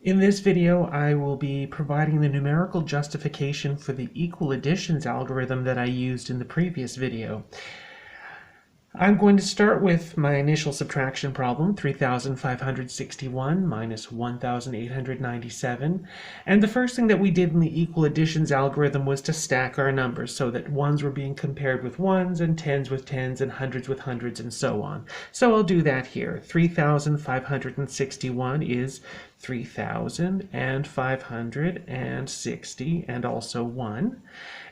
In this video, I will be providing the numerical justification for the equal additions algorithm that I used in the previous video. I'm going to start with my initial subtraction problem, 3,561 minus 1,897. And the first thing that we did in the equal additions algorithm was to stack our numbers so that ones were being compared with ones and tens with tens and hundreds with hundreds and so on. So I'll do that here. 3,561 is 3,560 and also 1.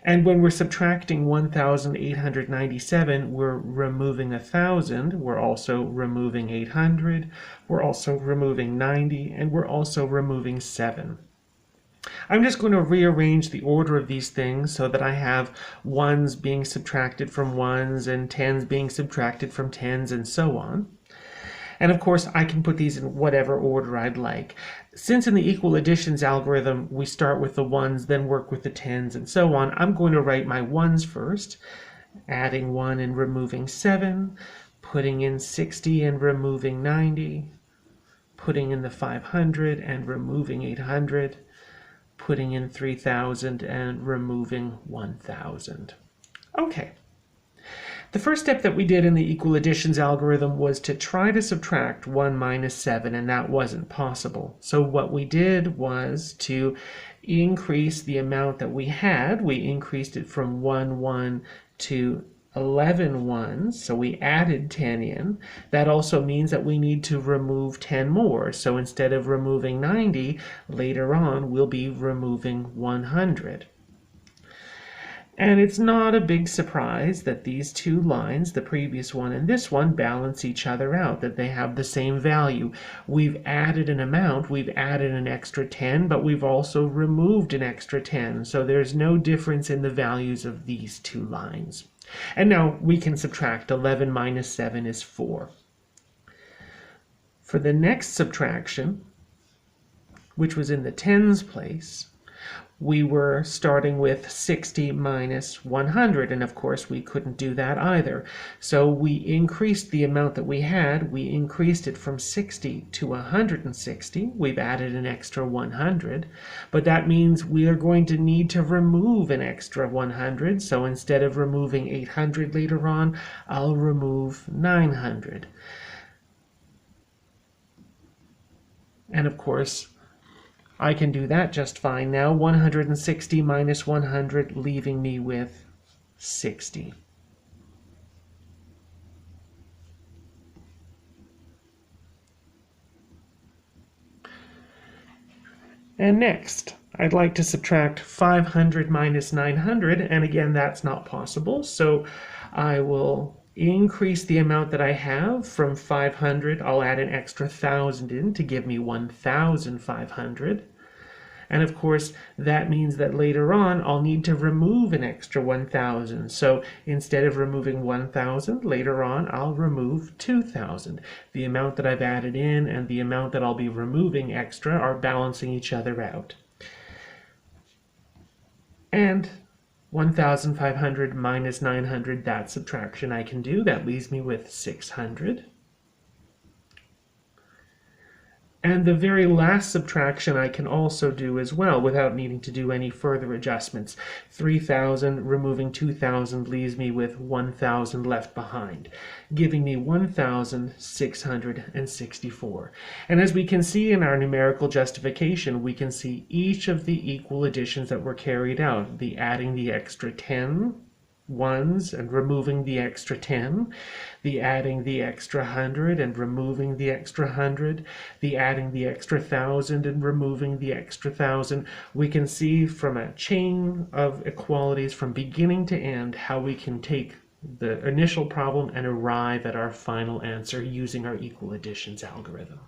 And when we're subtracting 1,897, we're removing 1,000, we're also removing 800, we're also removing 90, and we're also removing 7. I'm just going to rearrange the order of these things so that I have ones being subtracted from ones and tens being subtracted from tens and so on. And of course, I can put these in whatever order I'd like. Since in the equal additions algorithm, we start with the ones, then work with the tens, and so on, I'm going to write my ones first, adding 1 and removing 7, putting in 60 and removing 90, putting in the 500 and removing 800, putting in 3,000 and removing 1,000. Okay. The first step that we did in the equal additions algorithm was to try to subtract 1 minus 7, and that wasn't possible. So what we did was to increase the amount that we had. We increased it from 1, 1 to 11 ones, so we added 10 in. That also means that we need to remove 10 more. So instead of removing 90, later on we'll be removing 100. And it's not a big surprise that these two lines, the previous one and this one, balance each other out, that they have the same value. We've added an amount, we've added an extra 10, but we've also removed an extra 10, so there's no difference in the values of these two lines. And now we can subtract. 11 minus 7 is 4. For the next subtraction, which was in the tens place, we were starting with 60 minus 100, and of course we couldn't do that either. So we increased the amount that we had. We increased it from 60 to 160. We've added an extra 100, but that means we are going to need to remove an extra 100. So instead of removing 800 later on, I'll remove 900. And of course, I can do that just fine now. 160 minus 100, leaving me with 60. And next, I'd like to subtract 500 minus 900, and again, that's not possible. So I will increase the amount that I have from 500. I'll add an extra 1,000 in to give me 1,500. And of course, that means that later on, I'll need to remove an extra 1,000. So instead of removing 1,000, later on, I'll remove 2,000. The amount that I've added in and the amount that I'll be removing extra are balancing each other out. And 1,500 minus 900, that subtraction I can do. That leaves me with 600. And the very last subtraction I can also do as well without needing to do any further adjustments. 3,000 removing 2,000 leaves me with 1,000 left behind, giving me 1,664. And as we can see in our numerical justification, we can see each of the equal additions that were carried out. The adding the extra 10 ones and removing the extra 10, the adding the extra 100 and removing the extra 100, the adding the extra 1,000 and removing the extra 1,000. We can see from a chain of equalities from beginning to end how we can take the initial problem and arrive at our final answer using our equal additions algorithm.